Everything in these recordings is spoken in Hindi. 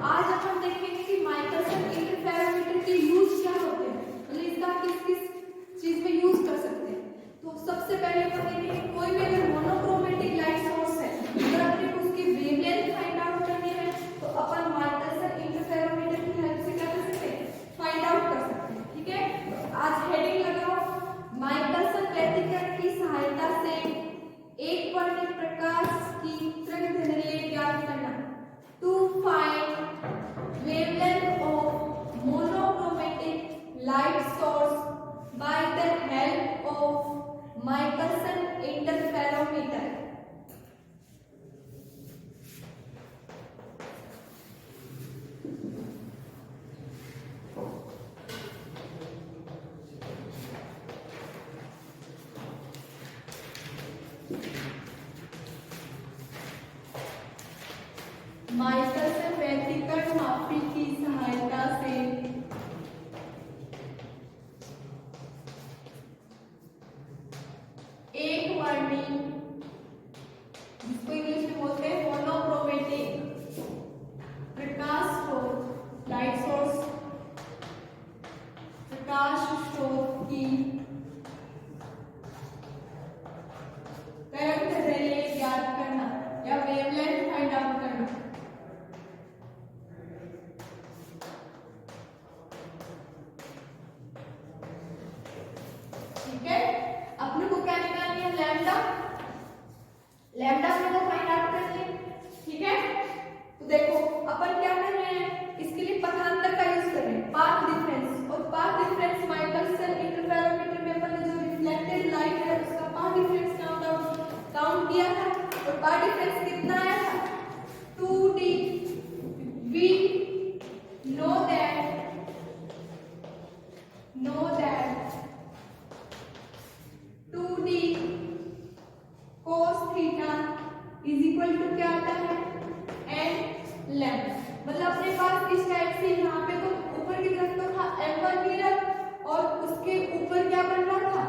आज अपन देखेंगे कि माइकलसन इंटरफेरोमीटर के यूज क्या होते हैं, मतलब इसका किस किस चीज में यूज कर सकते हैं। तो सबसे पहले अपन देखेंगे कोई भी अगर मोनोक्रोमेटिक लाइट सोर्स है, अगर अपने को उसकी वेवलेंथ फाइंड आउट करनी है तो अपन माइकलसन इंटरफेरोमीटर की हेल्प से क्या कर सकते हैं, फाइंड आउट कर सकते हैं। ठीक है, तो आज हेडिंग लगाओ, माइकलसन व्यतिकरण की सहायता से एक वर्णीय प्रकाश की तरंगदैर्घ्य ज्ञात करना। To find wavelength of monochromatic light source by the help of Michelson interferometer. Michelson व्यतिकरण मापी की सहायता से एक वर्णीय, जिसको इंग्लिश में बोलते हैं मोनोक्रोमेटिक प्रकाश स्रोत, लाइट सोर्स, प्रकाश स्रोत की तरंगदैर्घ्य ज्ञात करना या वेवलेंथ फाइंड आउट करना। ठीक है, अपने को क्या निकालनी है, लैम्डा, लैम्डा अपने को फाइंड आउट करनी है। ठीक है, तो देखो अपन क्या कर रहे हैं, इसके लिए पथांतर का यूज कर रहे हैं, पाथ डिफरेंस। और पाथ डिफरेंस माइकलसन इंटरफेरोमीटर में अपन ने जो रिफ्लेक्टेड लाइट है उसका पाथ डिफरेंस काउंट किया था, और पाथ डिफरेंस कितना आया था, 2d। we know that 2d cos theta is equal to क्या आता है, n लैम्डा। मतलब अपने पास इस टाइप से यहाँ पे तो ऊपर की तरफ तो था m1 मिरर और उसके ऊपर क्या बन रहा था,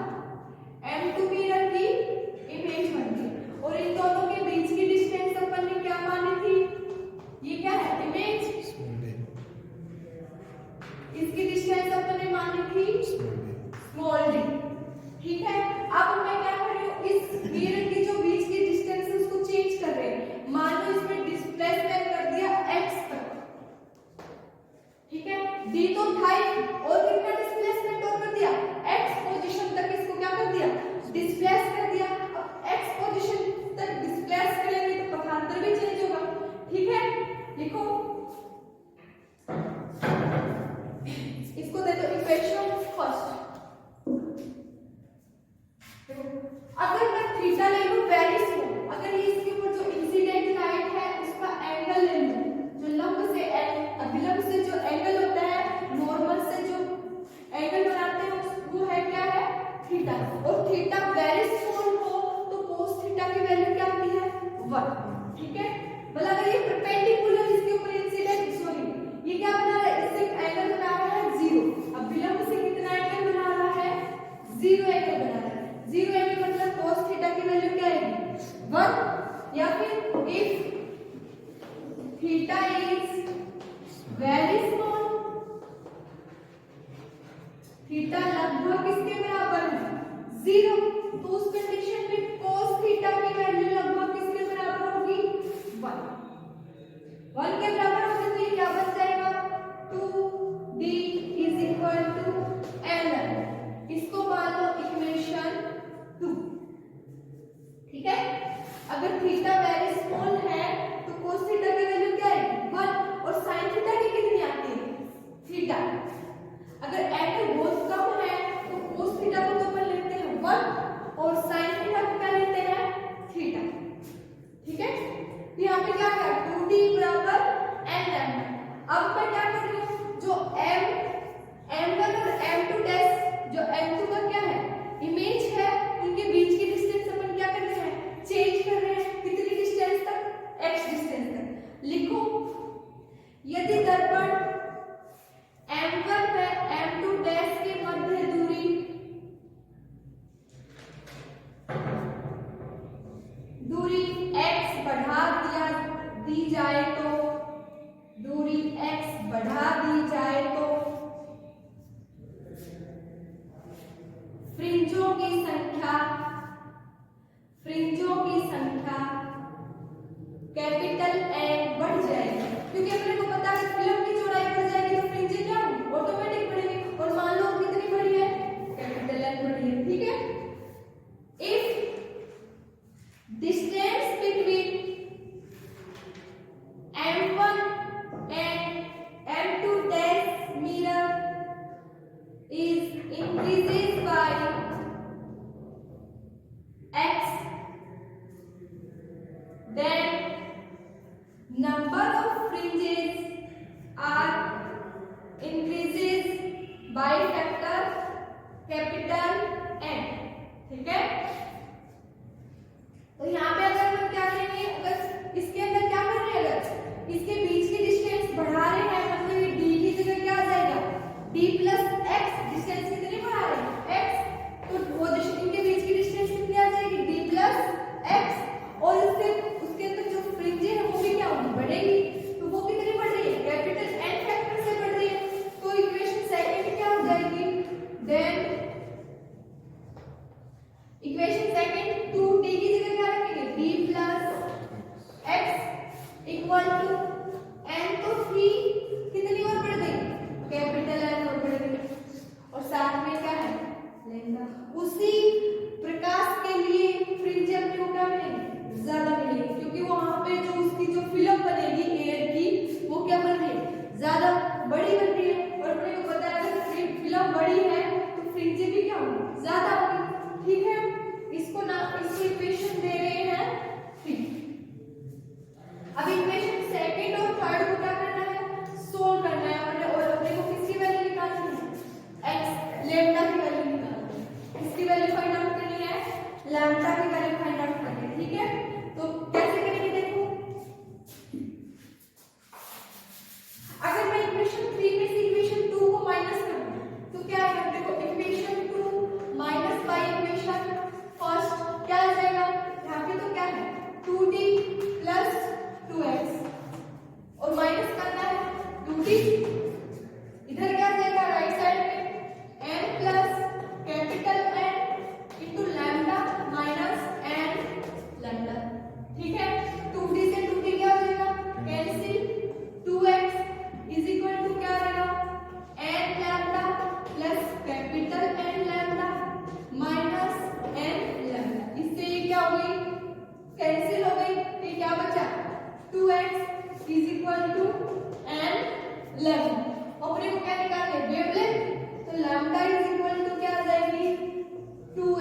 m2 मिरर की इमेज बन गई, और इन दोनों के बीच की डिस्टेंस अपन ने क्या मानी थी, ये क्या है, इमेज, इसकी डिस्टेंस अपन ने मानी थी स्मॉल डी। ठीक है, अब मैं क्या कर रही हूँ, इस मिरर की जो बीच की डिस्टेंस है उसको चेंज कर रहे हैं, मान लो इसमें डिस्प्लेसमेंट कर दिया x तक। ठीक है, d तो था ही, और कितना डिस्प्लेसमेंट और कर दिया, x पोजीशन तक इसको क्या कर दिया, डिस्प्लेस कर दिया। अब x पोजीशन तक डिस्प्लेस करेंगे तो पथांतर भी चेंज होगा। ठीक है, लिखो, इसको दे दो इक्वेशन फर्स्ट। अगर मैं थीटा ले लूं वेरी स्मॉल, अगर ये इसके ऊपर जो इंसिडेंट लाइट है उसका एंगल ले लूं, जो लंब से अभिलंब से जो एंगल होता है, नॉर्मल से जो एंगल बनाते हैं वो है क्या है, थीटा। और थीटा वेरी स्मॉल हो तो cos थीटा की वैल्यू क्या होती है, 1। ठीक है, मतलब अगर ये परपेंडिकुलर इसके ऊपर इंसिडेंट, सॉरी ये क्या बना रहा है, इससे एंगल बना रहा है 0, अब विलंब से कितना एंगल बना रहा है, 0 एंगल बना रहा है। 0 एंगल मतलब cos थीटा की वैल्यू क्या आएगी, 1। या फिर if theta is very small, theta लगभग किसके बराबर है, 0, तो उस कंडीशन में cos थीटा की वैल्यू लगभग किसके बराबर होगी, 1 के बराबर होगी। तो ये क्या बन जाएगा, 2d is equal to ln, इसको मान लो इक्वेशन 2। ठीक है, अगर थीटा वेरी स्मॉल है तो cos थीटा की वैल्यू क्या है, 1, और sin थीटा की कितनी आती है, थीटा। अगर एंगल बहुत कम है तो cos थीटा को तो अपन लेते हैं 1, और sin थीटा को क्या लेते हैं, थीटा। ठीक है, तो यहाँ पे क्या है, 2d बराबर n लैम्डा। अब मैं क्या कर रही हूँ, जो m1 और m2 डैश, जो m2 का क्या है, इमेज है, उनके बीच की डिस्टेंस अपन क्या कर रहे हैं, चेंज कर रहे हैं, कितनी डिस्टेंस तक, x डिस्टेंस तक। लिखो, यदि दर्पण m1 व m2 डैश के मध्य दूरी x बढ़ा दी जाए तो दूरी x बढ़ा दी जाए तो फ्रिंजों की संख्या कैपिटल N बढ़ जाएगी, क्योंकि अपने को पता है फिल्म की चौड़ाई बढ़ जाएगी तो फ्रिंजें क्या होंगी, ऑटोमेटिक बढ़ेंगी। और मान लो कितनी बड़ी है, कैपिटल N बड़ी है, ठीक है। If distance between M1 and M2 dash mirror is increases by x, then number of fringes are increases by factor capital N, ठीक है। तो यहाँ पे अगर हम क्या करेंगे, अगर इसके अंदर क्या कर रहे हैं, अगर इसके बीच की डिस्टेंस बढ़ा रहे हैं, मतलब ये d की जगह क्या आ जाएगा, d प्लस x, डिस्टेंस कितनी बढ़ा रहे हैं x, तो वो इनके बीच की डिस्टेंस कितनी आ जाएगी, d प्लस x, और उसके अंदर जो फ्रिंजें है वो भी क्या होगी, बढ़ेगी। तो वो कितनी बढ़ रही है, कैपिटल N फैक्टर से बढ़ रही है। तो इक्वेशन सेकंड क्या हो जाएगी, देन इक्वेशन सेकंड 2d की जगह क्या रखेंगे, d plus x equal to n, तो 3 कितनी और बढ़ गई, कैपिटल N और बढ़ गई, और साथ में क्या है, लैम्डा। उसी प्रकाश के लिए फ्रिंज अपने को क्या मिलेगी, ज्यादा मिलेगी, क्योंकि वहां पे जो उसकी जो फिल्म बनेगी एयर की वो क्या बन रही है, ज्यादा बड़ी बन रही है। और अपने को पता है अगर फिल्म बड़ी है तो फ्रिंजें भी क्या होंगी, ज्यादा होंगी, ठीक है। इसको इक्वेशन दे रहे हैं 3। अब इक्वेशन सेकंड और थर्ड को क्या करना है, सोल्व करना है, और अपने को किसकी वैल्यू निकालनी है, x, लैम्डा की वैल्यू निकालनी है, किसकी वैल्यू फाइंड आउट करनी है, लैम्डा की वैल्यू फाइंड आउट करनी है, ठीक है। तो कैसे करेंगे, देखो अगर मैं इक्वेशन 3 में से इक्वेशन 2 को माइनस कर दूं तो क्या आएगा, देखो equation 2 minus by equation first क्या आ जाएगा, यहाँ पे तो क्या है 2d प्लस 2x, और माइनस करना है 2d, इधर क्या आ जाएगा राइट साइड में n plus capital N into lambda minus n lambda, ठीक है। 2d से 2d क्या हो जाएगा, cancel, 2x is equal to क्या आएगा, n lambda plus capital N lambda minus n lambda, इससे ये क्या हो गई, कैंसिल हो गई, ये क्या बचा, 2x is equal to n lambda. अपने को क्या निकालना है, वेवलेंथ, तो लैम्डा इज इक्वल टू क्या आ जाएगी, 2